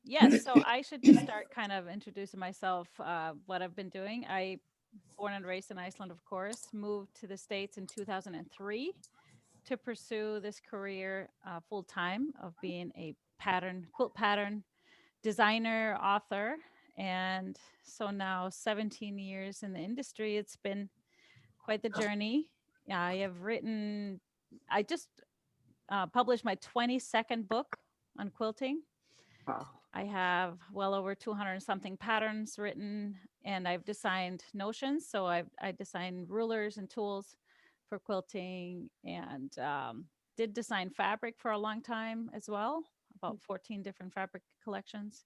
Yes, so I should just start kind of introducing myself, what I've been doing. I born and raised in Iceland, of course, moved to the States in 2003 to pursue this career full time of being a quilt pattern designer, author. And so now 17 years in the industry, it's been quite the journey. I have written, I just published my 22nd book on quilting. Wow. I have well over 200 something patterns written, and I've designed notions. So I designed rulers and tools for quilting, and did design fabric for a long time as well, about 14 different fabric collections.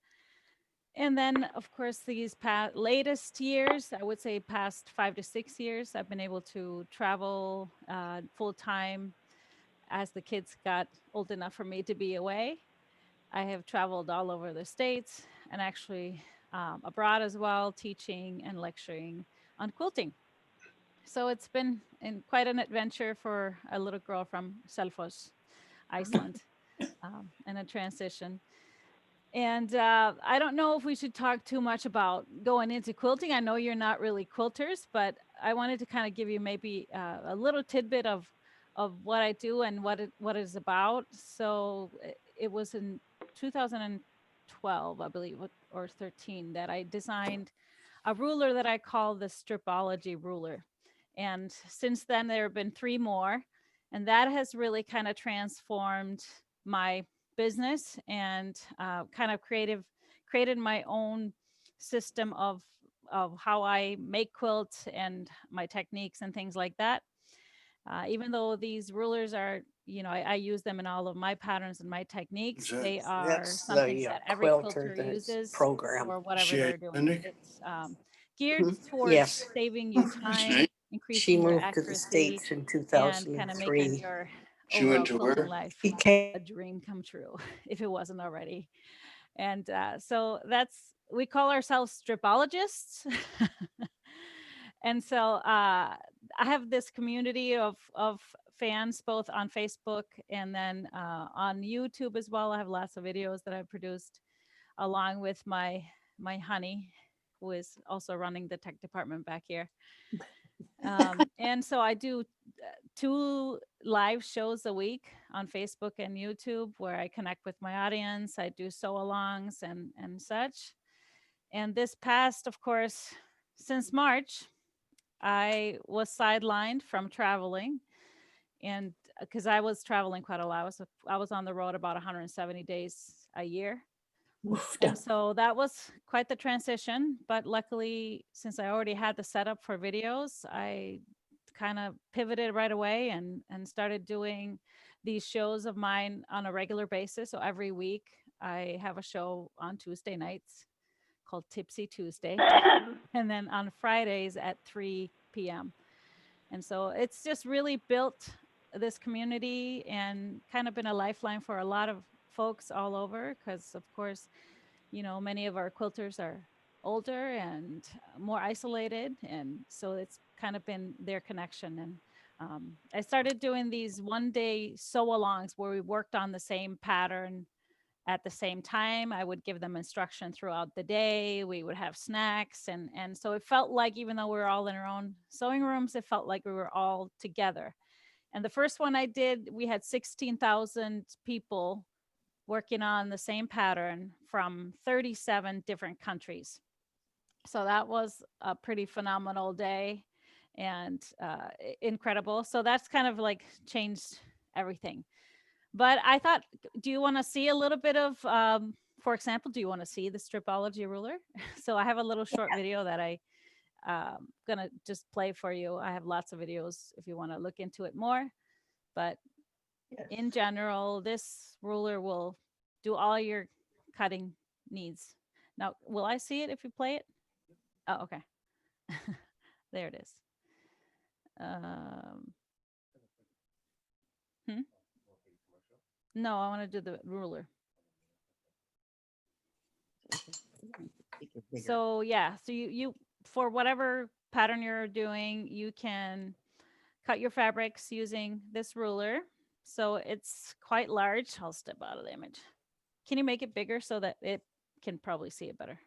And then, of course, these latest years, I would say past 5 to 6 years, I've been able to travel full time as the kids got old enough for me to be away. I have traveled all over the States and actually abroad as well, teaching and lecturing on quilting. So it's been quite an adventure for a little girl from Selfoss, Iceland, and a transition. And I don't know if we should talk too much about going into quilting. I know you're not really quilters, but I wanted to kind of give you maybe a little tidbit of what I do and what it's about. So it was in 2012, I believe, or 13, that I designed a ruler that I call the Stripology ruler. And since then, there have been three more, and that has really kind of transformed my business and kind of created my own system of how I make quilts and my techniques and things like that. Even though these rulers are, I use them in all of my patterns and my techniques, they are That's something the that every quilter quilter that's uses program. for Is whatever she they're doing. Icelandic? It's geared towards Yes, saving you What's her time, name? she increasing your moved to the accuracy, States in and kind of making 2003. your She overall went to quilting where? life She came. a dream come true if it wasn't already. And so we call ourselves stripologists. And so I have this community of fans both on Facebook and then on YouTube as well. I have lots of videos that I've produced along with my honey, who is also running the tech department back here. And so I do two live shows a week on Facebook and YouTube where I connect with my audience. I do sew alongs and such. And this past, of course, since March, I was sidelined from traveling, and because I was traveling quite a lot, I was on the road about 170 days a year. And so that was quite the transition. But luckily, since I already had the setup for videos, I kind of pivoted right away and started doing these shows of mine on a regular basis. So every week I have a show on Tuesday nights called Tipsy Tuesday, and then on Fridays at 3 p.m. And so it's just really built this community and kind of been a lifeline for a lot of folks all over because, of course, many of our quilters are older and more isolated. And so it's kind of been their connection. And I started doing these 1 day sew alongs where we worked on the same pattern at the same time. I would give them instruction throughout the day. We would have snacks. And so it felt like, even though we were all in our own sewing rooms, it felt like we were all together. And the first one I did, we had 16,000 people working on the same pattern from 37 different countries. So that was a pretty phenomenal day and incredible. So that's kind of like changed everything. But I thought, do you want to see a little bit of, for example, do you want to see the stripology ruler? So I have a little short video that I gonna just play for you. I have lots of videos if you want to look into it more. But Yes. in general, this ruler will do all your cutting needs. Now, will I see it if you play it? Oh, okay. There it is. Um, hmm? No, I want to do the ruler. So yeah, so you for whatever pattern you're doing, you can cut your fabrics using this ruler. So it's quite large. I'll step out of the image. Can you make it bigger so that it can probably see it better?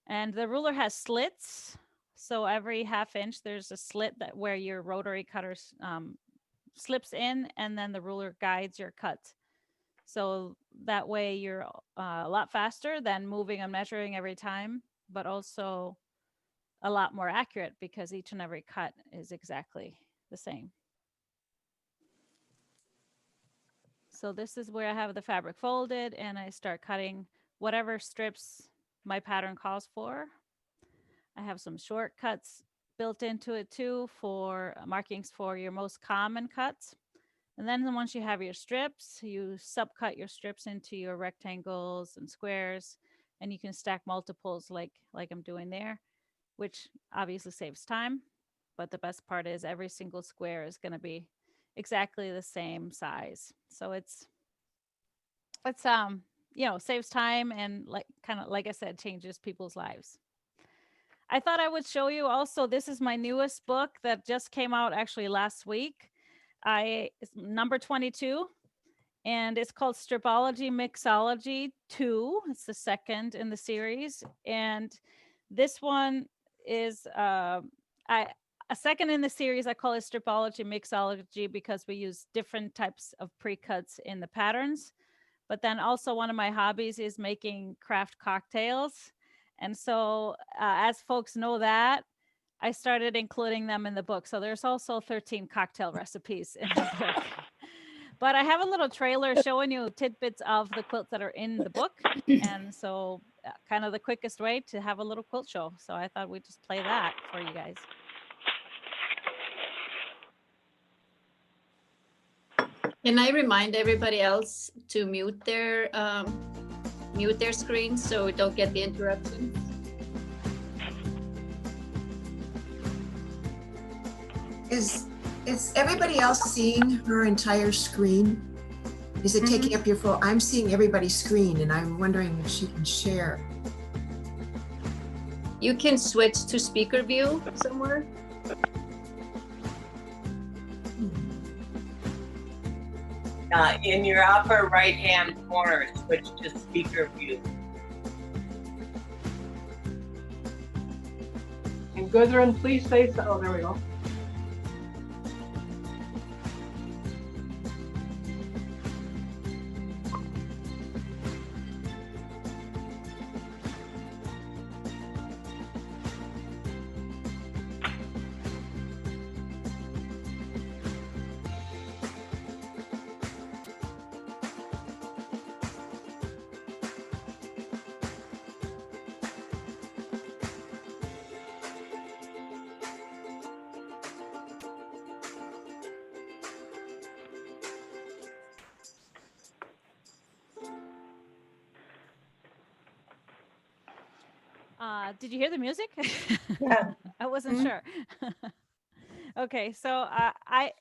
And the ruler has slits. So every half inch, there's a slit that where your rotary cutter slips in, and then the ruler guides your cut. So that way you're a lot faster than moving and measuring every time, but also a lot more accurate because each and every cut is exactly the same. So this is where I have the fabric folded and I start cutting whatever strips my pattern calls for. I have some shortcuts built into it too for markings for your most common cuts. And then once you have your strips, you subcut your strips into your rectangles and squares, and you can stack multiples like I'm doing there, which obviously saves time. But the best part is every single square is going to be exactly the same size. So it's saves time and like I said, changes people's lives. I thought I would show you also, this is my newest book that just came out actually last week. It's number 22, and it's called Stripology Mixology 2. It's the second in the series. And this one is a second in the series. I call it Stripology Mixology because we use different types of pre-cuts in the patterns. But then also one of my hobbies is making craft cocktails. And so as folks know that, I started including them in the book. So there's also 13 cocktail recipes in the book. But I have a little trailer showing you tidbits of the quilts that are in the book. And so kind of the quickest way to have a little quilt show. So I thought we'd just play that for you guys. Can I remind everybody else to mute their screen so we don't get the interruptions? Is everybody else seeing her entire screen? Is it taking up your phone? I'm seeing everybody's screen and I'm wondering if she can share. You can switch to speaker view somewhere. In your upper right-hand corner, switch to speaker view. And Gudrun, please say so. Oh, there we go. Did you hear the music? Yeah. I wasn't sure. Okay, so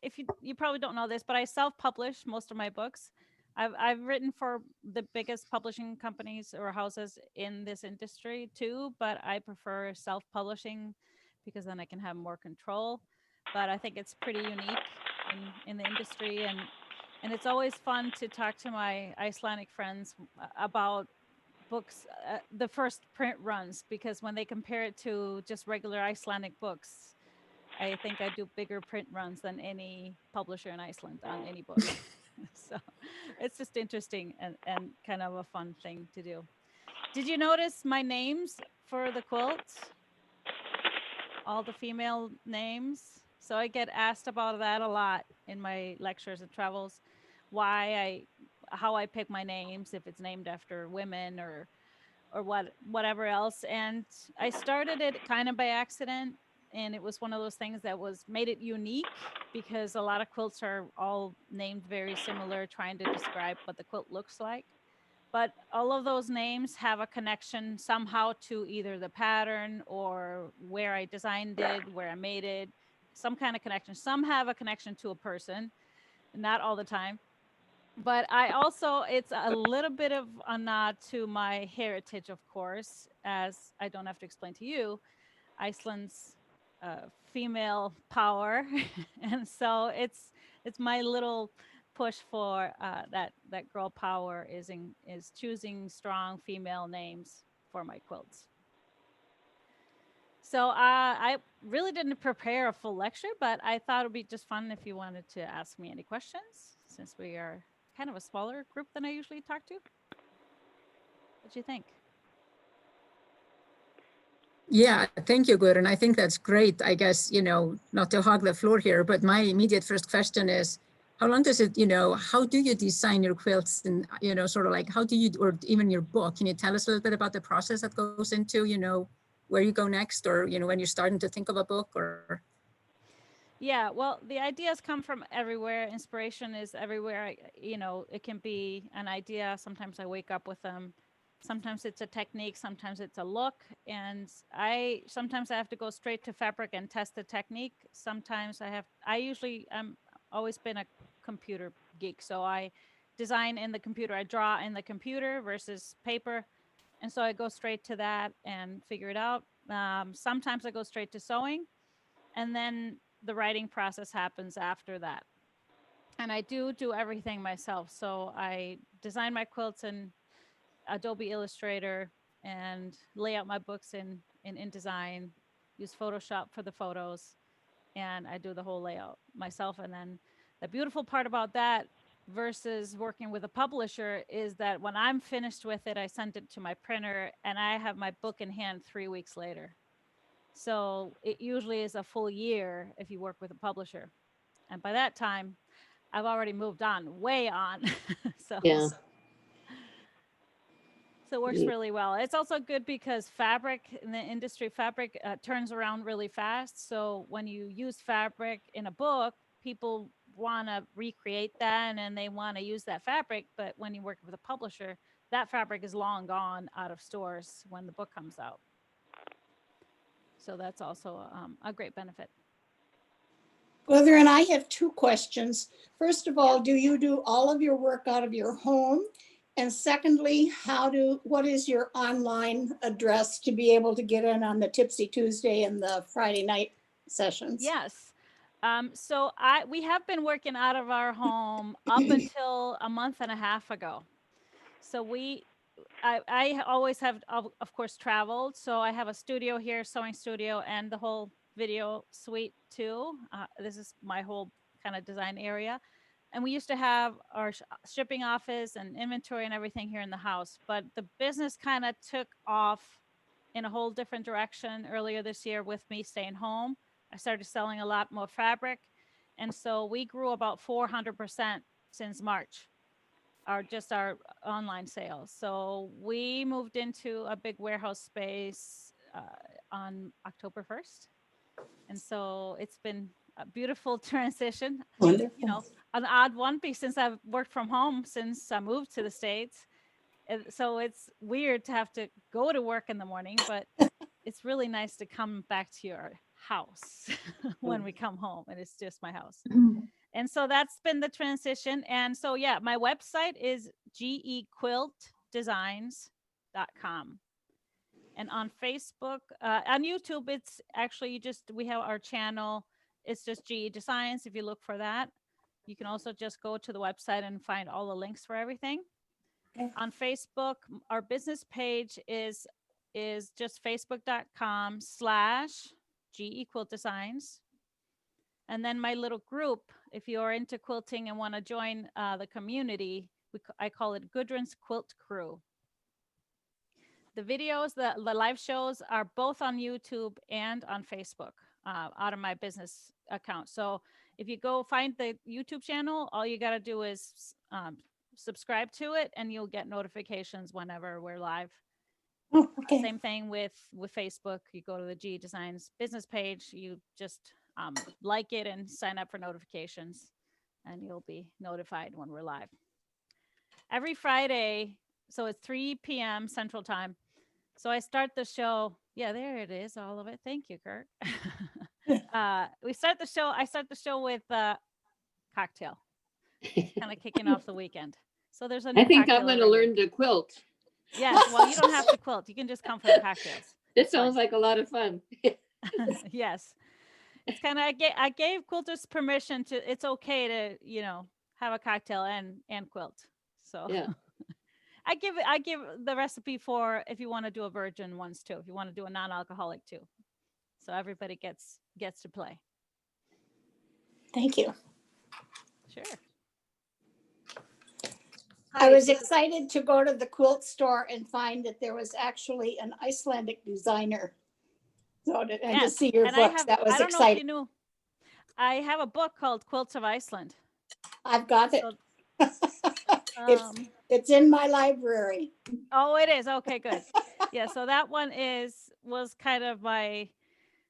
if you probably don't know this, but I self-publish most of my books. I've written for the biggest publishing companies or houses in this industry too, but I prefer self-publishing because then I can have more control. But I think it's pretty unique in the industry, and it's always fun to talk to my Icelandic friends about books, the first print runs, because when they compare it to just regular Icelandic books, I think I do bigger print runs than any publisher in Iceland on any book. So it's just interesting and kind of a fun thing to do. Did you notice my names for the quilt? All the female names. So I get asked about that a lot in my lectures and travels, how I pick my names, if it's named after women or whatever else. And I started it kind of by accident, and it was one of those things that made it unique because a lot of quilts are all named very similar, trying to describe what the quilt looks like. But all of those names have a connection somehow to either the pattern or where I designed it, where I made it, some kind of connection. Some have a connection to a person, not all the time. But it's a little bit of a nod to my heritage, of course, as I don't have to explain to you, Iceland's female power. And so it's my little push for that girl power is choosing strong female names for my quilts. So I really didn't prepare a full lecture, but I thought it would be just fun if you wanted to ask me any questions, since we are kind of a smaller group than I usually talk to. What do you think? Yeah, thank you, Gudrun. I think that's great. I guess, not to hog the floor here, but my immediate first question is, how long does it, how do you design your quilts and, sort of like, how do you, or even your book, can you tell us a little bit about the process that goes into, where you go next, or, when you're starting to think of a book or? Yeah, well, the ideas come from everywhere. Inspiration is everywhere. It can be an idea. Sometimes I wake up with them. Sometimes it's a technique. Sometimes it's a look. And sometimes I have to go straight to fabric and test the technique. Sometimes I'm always been a computer geek. So I design in the computer. I draw in the computer versus paper. And so I go straight to that and figure it out. Sometimes I go straight to sewing. And then the writing process happens after that. And I do everything myself. So I design my quilts in Adobe Illustrator and lay out my books in InDesign, use Photoshop for the photos, and I do the whole layout myself. And then the beautiful part about that versus working with a publisher is that when I'm finished with it, I send it to my printer and I have my book in hand 3 weeks later. So it usually is a full year if you work with a publisher. And by that time, I've already moved on, way on. So Yeah. So it works really well. It's also good because fabric in the industry, fabric turns around really fast. So when you use fabric in a book, people want to recreate that and they want to use that fabric. But when you work with a publisher, that fabric is long gone out of stores when the book comes out. So that's also a great benefit. Gudrun, I have 2 questions. First of all, do you do all of your work out of your home? And secondly, what is your online address to be able to get in on the Tipsy Tuesday and the Friday night sessions? Yes. So we have been working out of our home up until a month and a half ago. So I always have, of course, traveled. So I have a studio here, sewing studio, and the whole video suite too. This is my whole kind of design area. And we used to have our shipping office and inventory and everything here in the house. But the business kind of took off in a whole different direction earlier this year with me staying home. I started selling a lot more fabric. And so we grew about 400% since March, our online sales. So we moved into a big warehouse space on October 1st. And so it's been a beautiful transition. Wonderful. An odd one because since I've worked from home since I moved to the States. So it's weird to have to go to work in the morning, but it's really nice to come back to your house when we come home and it's just my house. And so that's been the transition. And so, yeah, my website is gequiltdesigns.com. And on Facebook, on YouTube, it's actually we have our channel. It's just GE Designs. If you look for that, you can also just go to the website and find all the links for everything. Okay. On Facebook, our business page is just facebook.com/GE Quilt Designs. And then my little group, if you're into quilting and want to join the community, I call it Gudrun's Quilt Crew. The videos, the live shows are both on YouTube and on Facebook out of my business account. So if you go find the YouTube channel, all you got to do is subscribe to it and you'll get notifications whenever we're live. Oh, okay. Same thing with Facebook. You go to the GE Designs business page, you just like it and sign up for notifications and you'll be notified when we're live. Every Friday, so it's 3 p.m. Central Time. So I start the show. Yeah, there it is, all of it. Thank you, Kirk. I start the show with cocktail, kind of kicking off the weekend. So there's a new I think I'm cocktail going to every learn week. to quilt. Yes, well, you don't have to quilt. You can just come for the cocktails. This sounds like a lot of fun. Yes. It's kind of, I gave quilters permission to, it's okay to, have a cocktail and quilt. So Yeah. I give the recipe for if you want to do a virgin ones too, if you want to do a non-alcoholic too. So everybody gets to play. Thank you. Sure. I was excited to go to the quilt store and find that there was actually an Icelandic designer. So and to Yes, see your and books, that was I don't know if you exciting. knew, I have a book called Quilts of Iceland. I've got it. So, It's in my library. oh, it is. Okay, good. Yeah, so that one was kind of my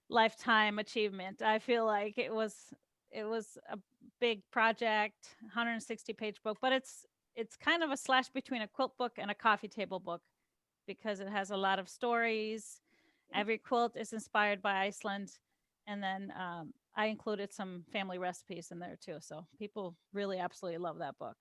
lifetime achievement. I feel like it was a big project, 160-page book, but it's kind of a slash between a quilt book and a coffee table book because it has a lot of stories. Every quilt is inspired by Iceland, and then I included some family recipes in there too. So people really absolutely love that book.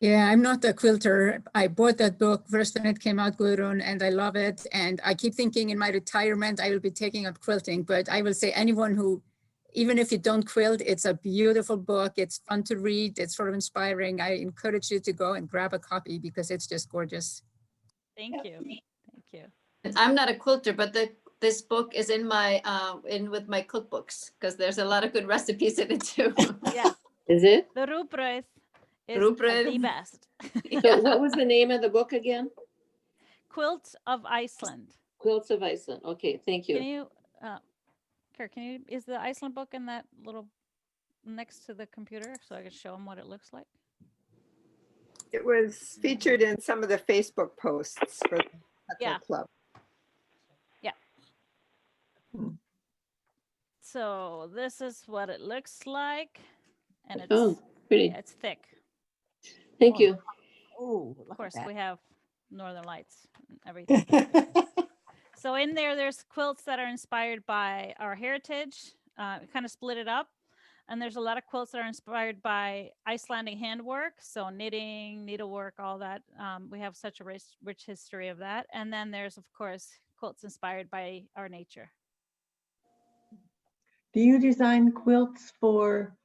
Yeah, I'm not a quilter. I bought that book first when it came out, Gudrun, and I love it. And I keep thinking in my retirement, I will be taking up quilting, but I will say anyone who, even if you don't quilt, it's a beautiful book. It's fun to read. It's sort of inspiring. I encourage you to go and grab a copy because it's just gorgeous. Thank you. Thank you. And I'm not a quilter, but this book is in my in with my cookbooks because there's a lot of good recipes in it too. Yes, Is it? the rugbrauð is Rugbrauð. the best. So what was the name of the book again? Quilts of Iceland. Quilts of Iceland. Okay, thank Can you. you, is the Iceland book in that little next to the computer so I could show them what it looks like? It was featured in some of the Facebook posts for the Hekla Yeah. Club. So this is what it looks like, and it's Oh, pretty. it's thick. Thank you. Oh, Of course, we have Northern Lights and everything. So in there's quilts that are inspired by our heritage. Kind of split it up. And there's a lot of quilts that are inspired by Icelandic handwork. So knitting, needlework, all that. We have such a rich history of that. And then there's, of course, quilts inspired by our nature. Do you design quilts for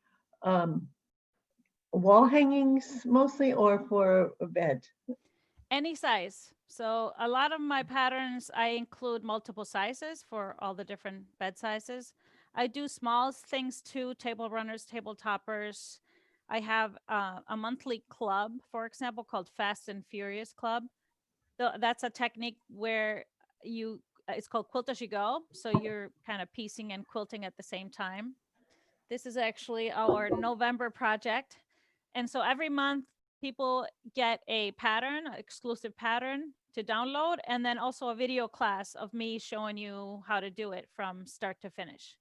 wall hangings mostly or for a bed? Any size. So a lot of my patterns, I include multiple sizes for all the different bed sizes. I do small things too, table runners, table toppers. I have a monthly club, for example, called Fast and Furious Club. That's a technique where it's called Quilt as you go. So you're kind of piecing and quilting at the same time. This is actually our November project. And so every month people get a pattern, an exclusive pattern to download, and then also a video class of me showing you how to do it from start to finish.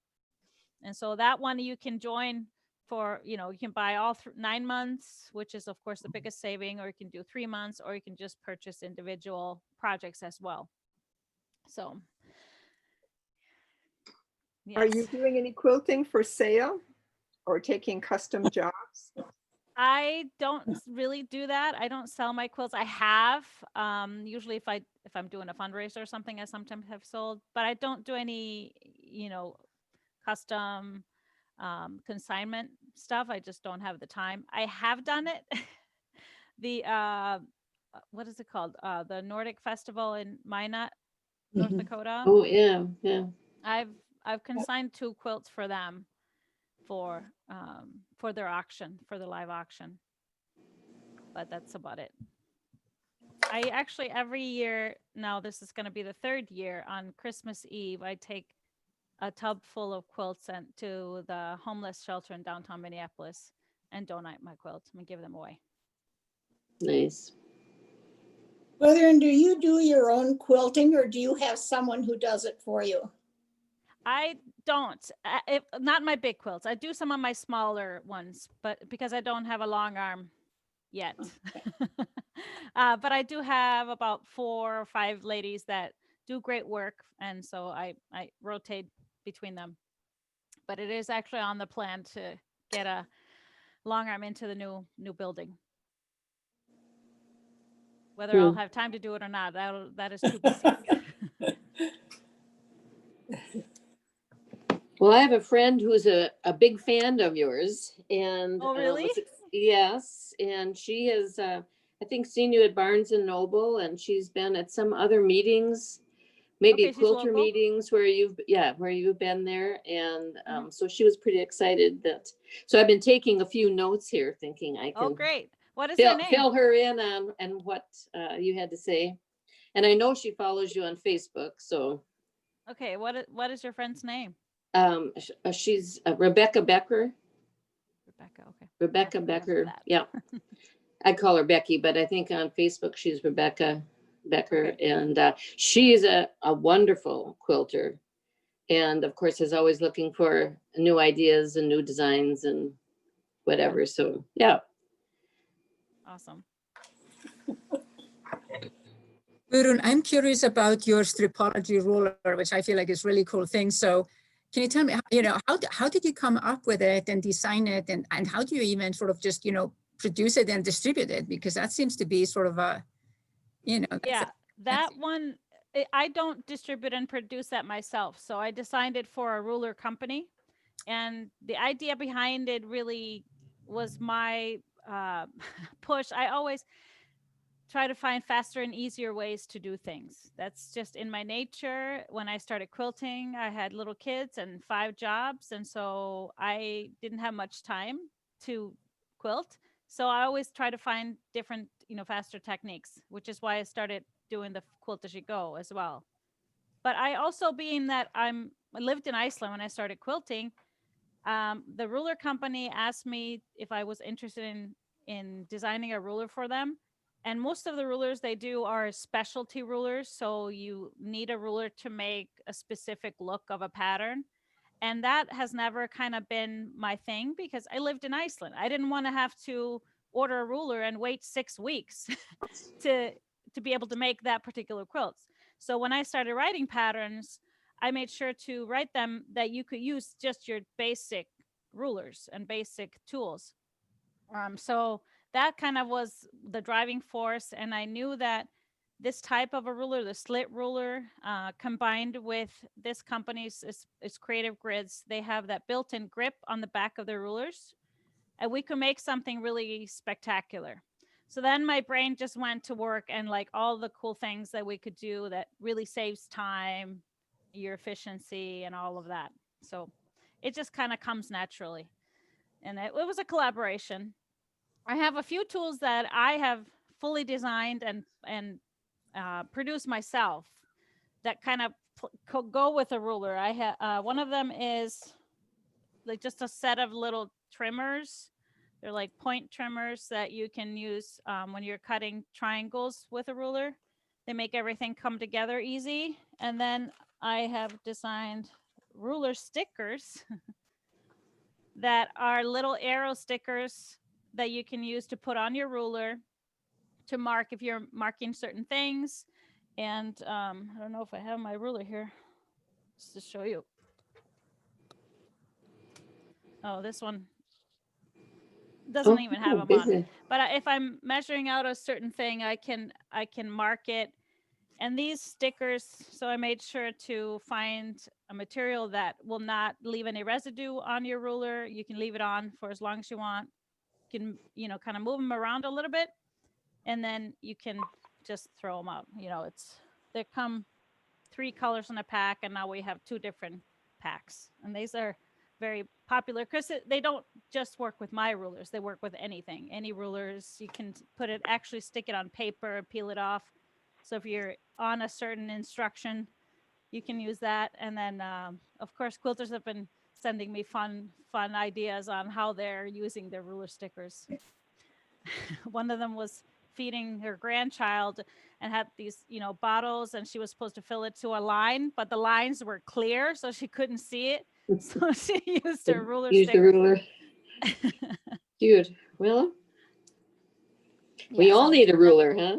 And so that one you can join for, you can buy all 9 months, which is of course the biggest saving, or you can do 3 months, or you can just purchase individual projects as well. So. Yes. Are you doing any quilting for sale or taking custom jobs? I don't really do that. I don't sell my quilts. I have usually if I'm doing a fundraiser or something, I sometimes have sold, but I don't do any, custom consignment stuff. I just don't have the time. I have done it. The what is it called? The Nordic Festival in Minot, North Dakota. Oh yeah, yeah. I've consigned 2 quilts for them for their auction, for the live auction. But that's about it. I actually every year, now this is going to be the 3rd year, on Christmas Eve, I take a tub full of quilts to the homeless shelter in downtown Minneapolis and donate my quilts and give them away. Nice. Gudrun, do you do your own quilting or do you have someone who does it for you? I don't, not my big quilts. I do some of my smaller ones, but because I don't have a long arm yet. But I do have about 4 or 5 ladies that do great work. And so I rotate between them. But it is actually on the plan to get a long arm into the new building. Whether I'll have time to do it or not, that is to be seen. Well, I have a friend who's a big fan of yours, and Oh, really? Yes, and she has, I think, seen you at Barnes and Noble, and she's been at some other meetings, maybe Okay, she's quilter local. meetings where you've been there. And Mhm. so she was pretty excited that, so I've been taking a few notes here, thinking I Oh, can great. What is her name? fill her in on and what you had to say. And I know she follows you on Facebook, so Okay, what is your friend's name? she's Rebecca Becker. Rebecca. Okay. Rebecca Have to remember Becker. that. Yeah. I call her Becky, but I think on Facebook she's Rebecca Becker. Okay. And she's a wonderful quilter. And of course, is always looking for new ideas and new designs and whatever. So, yeah. Awesome. Gudrun, I'm curious about your stripology ruler, which I feel like is really cool thing. So can you tell me, how did you come up with it and design it? And how do you even sort of just, produce it and distribute it? Because that seems to be sort of a, Yeah, that one, I don't distribute and produce that myself. So I designed it for a ruler company. And the idea behind it really was my push. I always try to find faster and easier ways to do things. That's just in my nature. When I started quilting, I had little kids and 5 jobs. And so I didn't have much time to quilt. So I always try to find different, faster techniques, which is why I started doing the quilt as you go as well. But I also, being that I lived in Iceland when I started quilting, the ruler company asked me if I was interested in designing a ruler for them. And most of the rulers they do are specialty rulers. So you need a ruler to make a specific look of a pattern. And that has never kind of been my thing because I lived in Iceland. I didn't want to have to order a ruler and wait 6 weeks to be able to make that particular quilt. So when I started writing patterns, I made sure to write them that you could use just your basic rulers and basic tools. So that kind of was the driving force. And I knew that this type of a ruler, the slit ruler, combined with this company's is Creative Grids, they have that built-in grip on the back of their rulers. And we could make something really spectacular. So then my brain just went to work and like all the cool things that we could do that really saves time, your efficiency and all of that. So it just kind of comes naturally. And it was a collaboration. I have a few tools that I have fully designed and produced myself that kind of go with a ruler. I have one of them is like just a set of little trimmers. They're like point trimmers that you can use when you're cutting triangles with a ruler. They make everything come together easy. And then I have designed ruler stickers that are little arrow stickers that you can use to put on your ruler to mark if you're marking certain things. And I don't know if I have my ruler here just to show you. Oh, this one doesn't even have them on. But if I'm measuring out a certain thing, I can mark it. And these stickers, so I made sure to find a material that will not leave any residue on your ruler. You can leave it on for as long as you want. You can, kind of move them around a little bit, and then you can just throw them out. They come 3 colors in a pack, and now we have 2 different packs. And these are very popular because they don't just work with my rulers. They work with anything, any rulers. You can actually stick it on paper, peel it off. So if you're on a certain instruction, you can use that. And then, of course, quilters have been sending me fun ideas on how they're using their ruler stickers. One of them was feeding her grandchild and had these, bottles, and she was supposed to fill it to a line, but the lines were clear, so she couldn't see it. So she used her ruler sticker. The ruler. Dude, well, we all need a ruler, huh?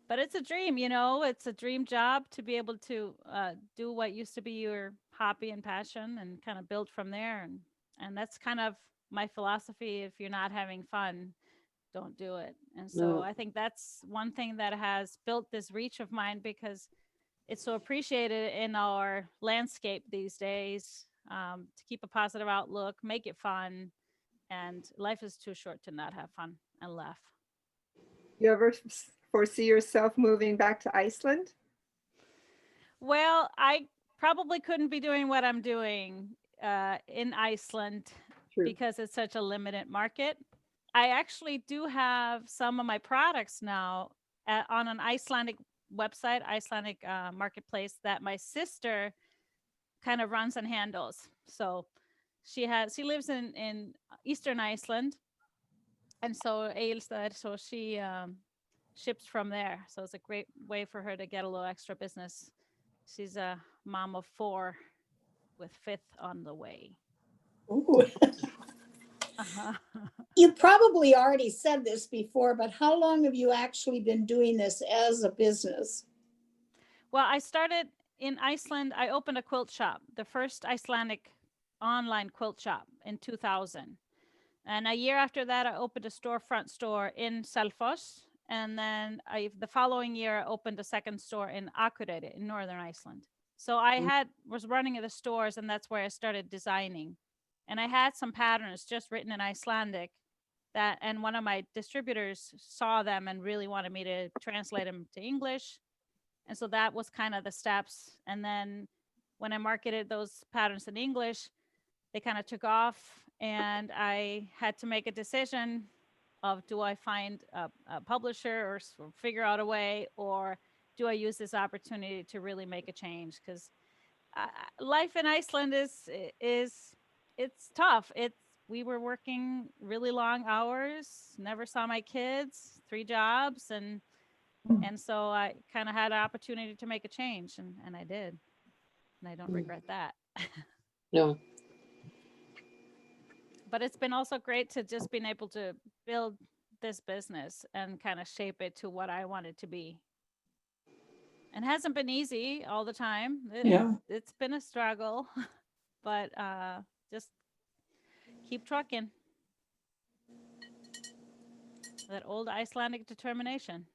But it's a dream, it's a dream job to be able to do what used to be your hobby and passion and kind of build from there. And that's kind of my philosophy. If you're not having fun, don't do it. And so I think that's one thing that has built this reach of mine because it's so appreciated in our landscape these days. to keep a positive outlook, make it fun. And life is too short to not have fun and laugh. You ever foresee yourself moving back to Iceland? Well, I probably couldn't be doing what I'm doing in Iceland True. because it's such a limited market. I actually do have some of my products now on an Icelandic website, Icelandic marketplace that my sister kind of runs and handles. So she lives in Eastern Iceland, and so Egilsstaðir, so she ships from there. So it's a great way for her to get a little extra business. She's a mom of 4 with 5th on the way. Ooh. Uh-huh. You probably already said this before, but how long have you actually been doing this as a business? Well, I started in Iceland. I opened a quilt shop, the first Icelandic online quilt shop in 2000. And a year after that, I opened a storefront store in Selfoss. And then the following year, I opened a second store in Akureyri in Northern Iceland. So I was running the stores, and that's where I started designing. And I had some patterns just written in Icelandic and one of my distributors saw them and really wanted me to translate them to English. And so that was kind of the steps. And then when I marketed those patterns in English, they kind of took off, and I had to make a decision of, do I find a publisher or figure out a way, or do I use this opportunity to really make a change? Because life in Iceland is it's tough. We were working really long hours, never saw my kids, 3 jobs, and so I kind of had an opportunity to make a change, and I did, and I don't regret that. No. But it's been also great to just being able to build this business and kind of shape it to what I want it to be. And it hasn't been easy all the time. It's been a struggle, but just keep trucking. That old Icelandic determination.